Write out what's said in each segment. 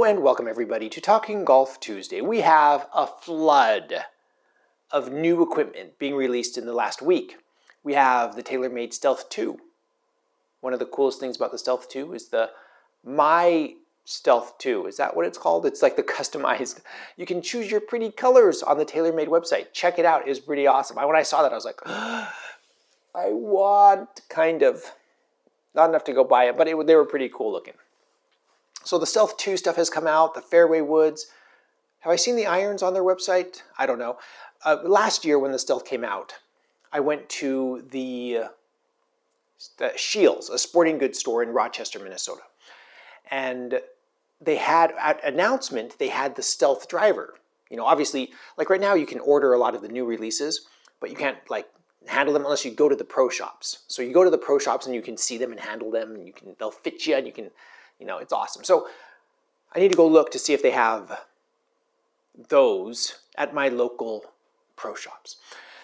Hello and welcome everybody to Talking Golf Tuesday. We have a flood of new equipment being released in the last week. We have the Taylormade Stealth 2. One of the coolest things about the Stealth 2 is the My Stealth 2. Is that what it's called? It's like the customized. You can choose your pretty colors on the Taylormade website. Check it out. It's pretty awesome. When I saw that, I was like, I want kind of. Not enough to go buy it, but they were pretty cool looking. So the Stealth 2 stuff has come out, the fairway woods. Have I seen the irons on their website? I don't know. Last year when the Stealth came out, I went to the Shields, a sporting goods store in Rochester, Minnesota. And they had, at announcement, they had the Stealth driver. You know, obviously, like right now you can order a lot of the new releases, but you can't like handle them unless you go to the pro shops. So you go to the pro shops and you can see them and handle them, and they'll fit you and you can, you know, it's awesome. So I need to go look to see if they have those at my local pro shops.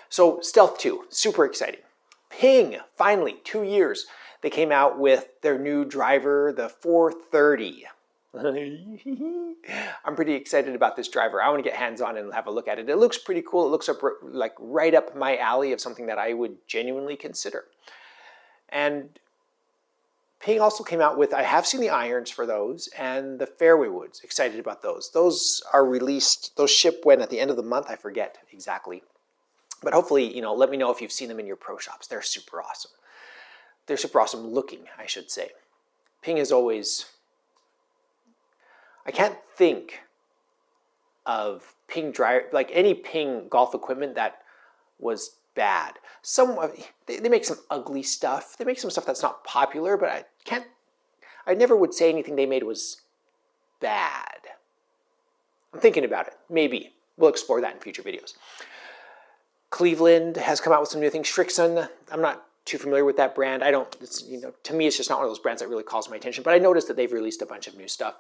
So Stealth 2, super exciting. Ping, finally, 2 years. They came out with their new driver, the 430. I'm pretty excited about this driver. I want to get hands-on and have a look at it. It looks pretty cool. It looks like right up my alley of something that I would genuinely consider. And Ping also came out with, I have seen the irons for those, and the fairway woods. Excited about those. Those are released, those ship when at the end of the month, I forget exactly. But hopefully, you know, let me know if you've seen them in your pro shops. They're super awesome. They're super awesome looking, I should say. Ping is always, I can't think of Ping driver, like any Ping golf equipment that was bad. They make some ugly stuff. They make some stuff that's not popular, but I never would say anything they made was bad. I'm thinking about it. Maybe. We'll explore that in future videos. Cleveland has come out with some new things. Strixon, I'm not too familiar with that brand. To me, it's just not one of those brands that really calls my attention, but I noticed that they've released a bunch of new stuff.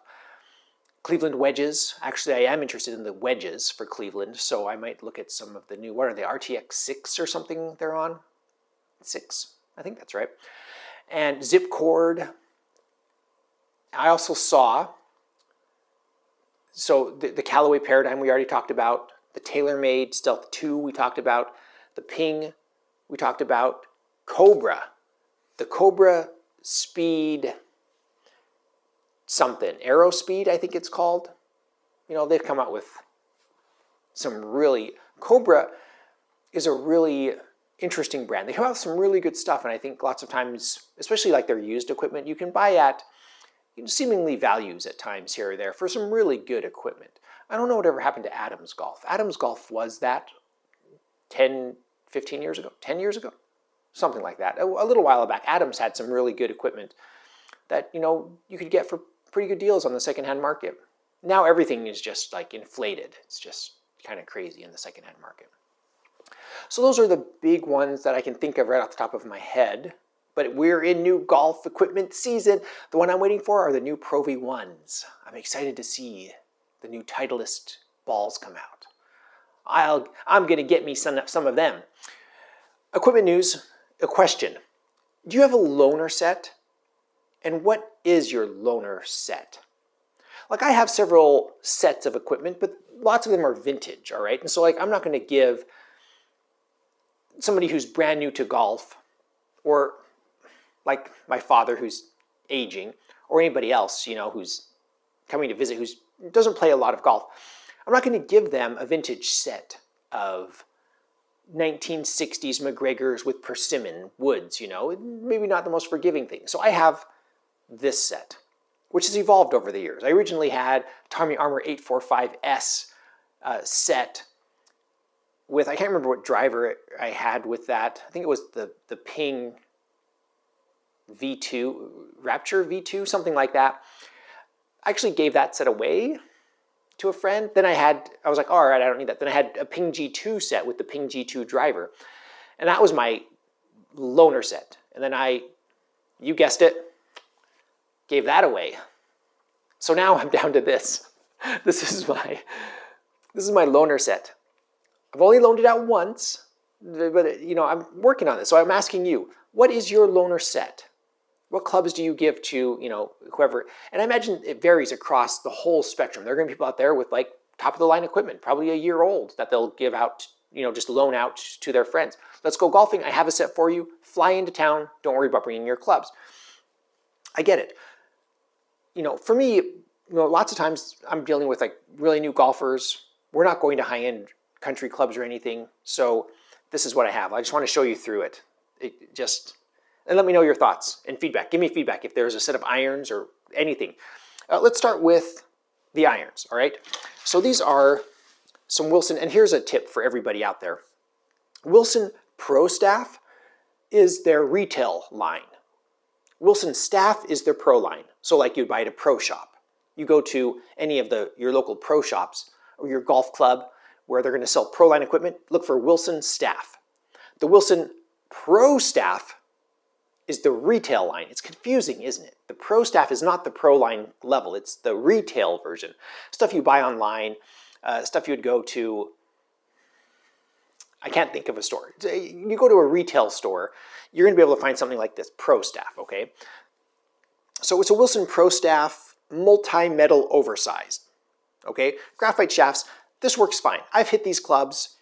Cleveland wedges. Actually, I am interested in the wedges for Cleveland, so I might look at some of the new, what are they, RTX 6 or something they're on? 6, I think that's right. And zip cord. I also saw, so the Callaway Paradigm we already talked about, the Taylormade Stealth 2 we talked about, the Ping we talked about, Cobra, the Cobra Speed something, Aero Speed, I think it's called. You know, they've come out with some really, Cobra is a really interesting brand. They come out with some really good stuff, and I think lots of times, especially like their used equipment, you can buy at seemingly values at times here or there for some really good equipment. I don't know whatever happened to Adams Golf. Adams Golf was that 10, 15 years ago, 10 years ago, something like that. A little while back, Adams had some really good equipment that, you know, you could get for pretty good deals on the secondhand market. Now everything is just like inflated. It's just kind of crazy in the secondhand market. So those are the big ones that I can think of right off the top of my head. But we're in new golf equipment season. The one I'm waiting for are the new Pro V1s. I'm excited to see the new Titleist balls come out. I'm going to get me some of them. Equipment news, a question. Do you have a loaner set? And what is your loaner set? Like, I have several sets of equipment, but lots of them are vintage, all right? And so, like, I'm not going to give somebody who's brand new to golf, or like my father who's aging, or anybody else, you know, who's coming to visit, who doesn't play a lot of golf, I'm not going to give them a vintage set of 1960s McGregors with persimmon woods, you know, maybe not the most forgiving thing. So I have this set, which has evolved over the years. I originally had Tommy Armour 845S set with, I can't remember what driver I had with that. I think it was the Ping V2, Rapture V2, something like that. I actually gave that set away to a friend. Then I was like, all right, I don't need that. Then I had a Ping G2 set with the Ping G2 driver. And that was my loaner set. And then you guessed it, gave that away. So now I'm down to this. This is my loaner set. I've only loaned it out once, but you know, I'm working on this. So I'm asking you, what is your loaner set? What clubs do you give to, whoever? And I imagine it varies across the whole spectrum. There are going to be people out there with like top of the line equipment, probably a year old, that they'll give out, just loan out to their friends. Let's go golfing. I have a set for you. Fly into town. Don't worry about bringing your clubs. I get it. For me, lots of times I'm dealing with like really new golfers. We're not going to high-end country clubs or anything. So this is what I have. I just want to show you through it. And let me know your thoughts and feedback. Give me feedback if there's a set of irons or anything. Let's start with the irons, all right? So these are some Wilson, and here's a tip for everybody out there. Wilson Pro Staff is their retail line. Wilson Staff is their pro line. So like you'd buy at a pro shop. You go to any of your local pro shops or your golf club where they're going to sell pro line equipment, look for Wilson Staff. The Wilson Pro Staff is the retail line. It's confusing, isn't it? The Pro Staff is not the pro line level. It's the retail version. Stuff you buy online, stuff you would go to, I can't think of a store. You go to a retail store, you're going to be able to find something like this, Pro Staff, okay? So it's a Wilson Pro Staff multi-metal oversized, okay? Graphite shafts, this works fine. I've hit these clubs.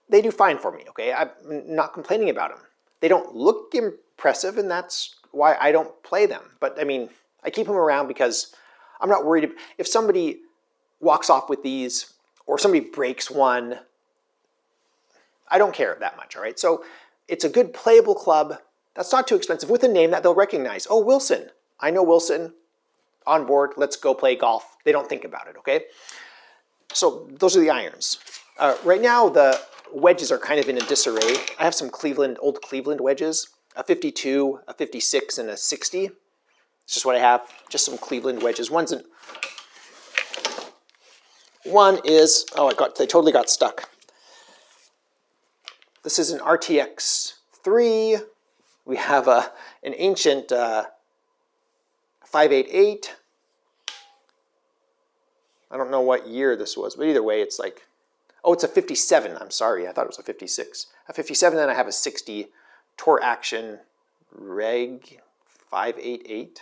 They do fine for me, okay? I'm not complaining about them. They don't look impressive, and that's why I don't play them. But I mean, I keep them around because I'm not worried if somebody walks off with these or somebody breaks one. I don't care that much, all right? So it's a good playable club that's not too expensive with a name that they'll recognize. Oh, Wilson. I know Wilson. On board. Let's go play golf. They don't think about it, okay? So those are the irons. Right now, the wedges are kind of in a disarray. I have some old Cleveland wedges, a 52, a 56, and a 60. It's just what I have, just some Cleveland wedges. One is, they totally got stuck. This is an RTX 3. We have an ancient 588. I don't know what year this was, but either way, it's like, oh, it's a 57. I'm sorry, I thought it was a 56. A 57, then I have a 60 Tour Action Reg 588.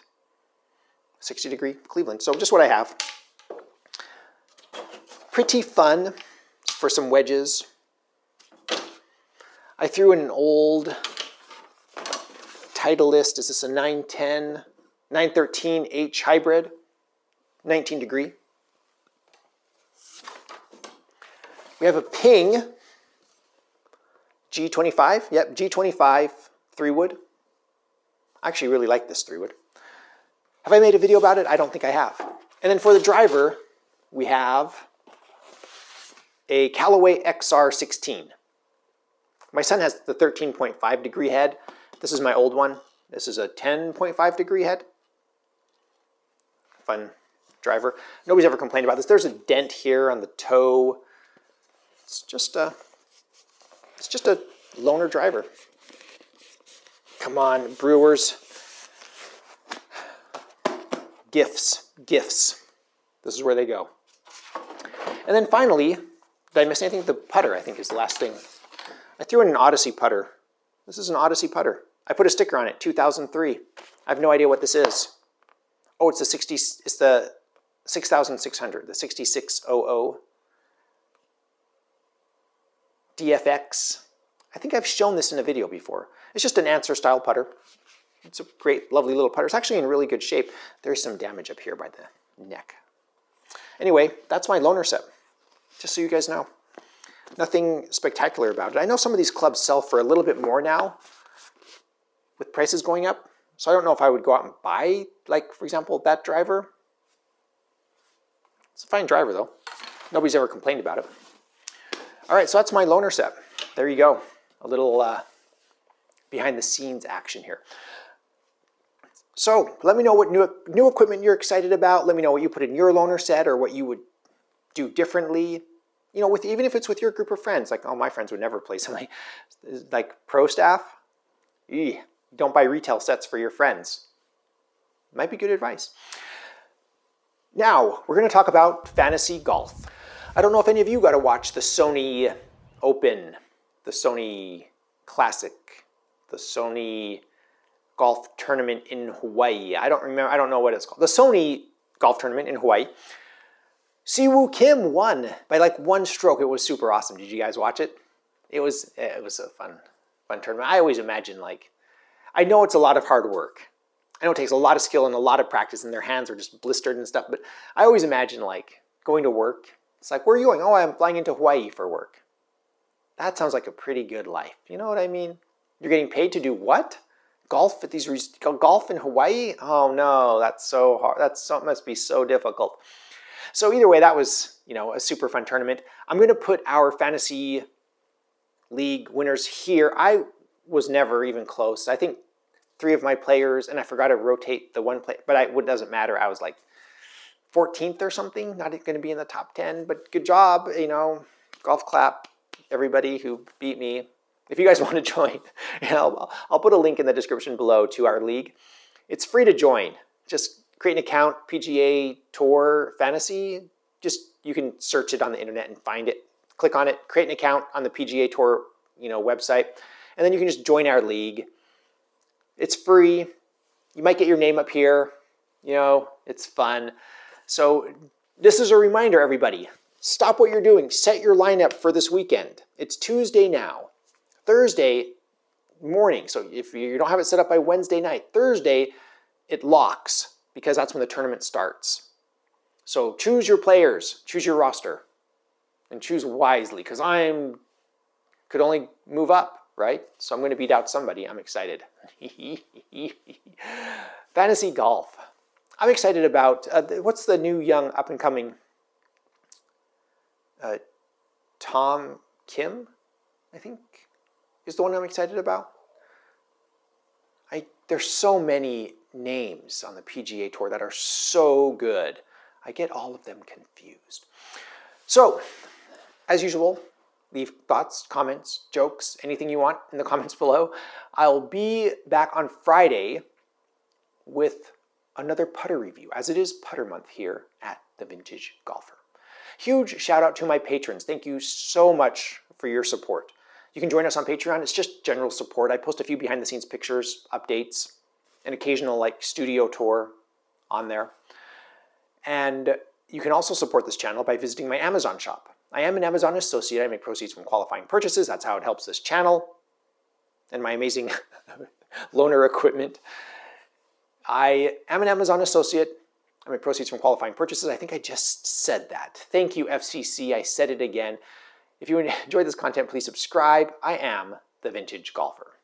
60 degree Cleveland. So just what I have. Pretty fun for some wedges. I threw in an old Titleist. Is this a 913H hybrid? 19 degree. We have a Ping G25. Yep, G25 3-wood. I actually really like this 3-wood. Have I made a video about it? I don't think I have. And then for the driver, we have a Callaway XR16. My son has the 13.5 degree head. This is my old one. This is a 10.5 degree head. Fun driver. Nobody's ever complained about this. There's a dent here on the toe. It's just a loaner driver. Come on, Brewers. Gifts. This is where they go. And then finally, did I miss anything? The putter, I think, is the last thing. I threw in an Odyssey putter. This is an Odyssey putter. I put a sticker on it, 2003. I have no idea what this is. Oh, it's the 6600, the 6600 DFX. I think I've shown this in a video before. It's just an Answer style putter. It's a great, lovely little putter. It's actually in really good shape. There's some damage up here by the neck. Anyway, that's my loaner set, just so you guys know. Nothing spectacular about it. I know some of these clubs sell for a little bit more now with prices going up. So I don't know if I would go out and buy, like, for example, that driver. It's a fine driver, though. Nobody's ever complained about it. All right, so that's my loaner set. There you go. A little behind-the-scenes action here. So let me know what new equipment you're excited about. Let me know what you put in your loaner set or what you would do differently. You know, even if it's with your group of friends. Like, oh, my friends would never play something like Pro Staff. Don't buy retail sets for your friends. Might be good advice. Now, we're going to talk about fantasy golf. I don't know if any of you got to watch the Sony Open, the Sony Classic, the Sony golf tournament in Hawaii. I don't know what it's called. The Sony golf tournament in Hawaii. Siwoo Kim won by like one stroke. It was super awesome. Did you guys watch it? It was a fun tournament. I always imagine, like, I know it's a lot of hard work. I know it takes a lot of skill and a lot of practice, and their hands are just blistered and stuff, but I always imagine, like, going to work. It's like, where are you going? Oh, I'm flying into Hawaii for work. That sounds like a pretty good life. You know what I mean? You're getting paid to do what? Golf at golf in Hawaii? Oh no, that's so hard. Must be so difficult. So either way, that was, a super fun tournament. I'm going to put our fantasy league winners here. I was never even close. I think 3 of my players, and I forgot to rotate the one player, but it doesn't matter. I was like 14th or something, not going to be in the top 10, but good job, golf clap, everybody who beat me. If you guys want to join, I'll put a link in the description below to our league. It's free to join. Just create an account, PGA Tour Fantasy. You can search it on the internet and find it. Click on it, create an account on the PGA Tour, website, and then you can just join our league. It's free. You might get your name up here. It's fun. So this is a reminder, everybody. Stop what you're doing. Set your lineup for this weekend. It's Tuesday now. Thursday morning. So if you don't have it set up by Wednesday night, Thursday, it locks because that's when the tournament starts. So choose your players, choose your roster, and choose wisely because I could only move up, right? So I'm going to beat out somebody. I'm excited. Fantasy golf. I'm excited about, what's the new young up-and-coming Tom Kim, I think, is the one I'm excited about. There's so many names on the PGA Tour that are so good. I get all of them confused. So, as usual, leave thoughts, comments, jokes, anything you want in the comments below. I'll be back on Friday with another putter review, as it is putter month here at The Vintage Golfer. Huge shout out to my patrons. Thank you so much for your support. You can join us on Patreon. It's just general support. I post a few behind the scenes pictures, updates, an occasional studio tour on there. And you can also support this channel by visiting my Amazon shop. I am an Amazon associate. I make proceeds from qualifying purchases. That's how it helps this channel and my amazing loaner equipment. I am an Amazon associate. I make proceeds from qualifying purchases. I think I just said that. Thank you, FCC. I said it again. If you enjoyed this content, please subscribe. I am The Vintage Golfer.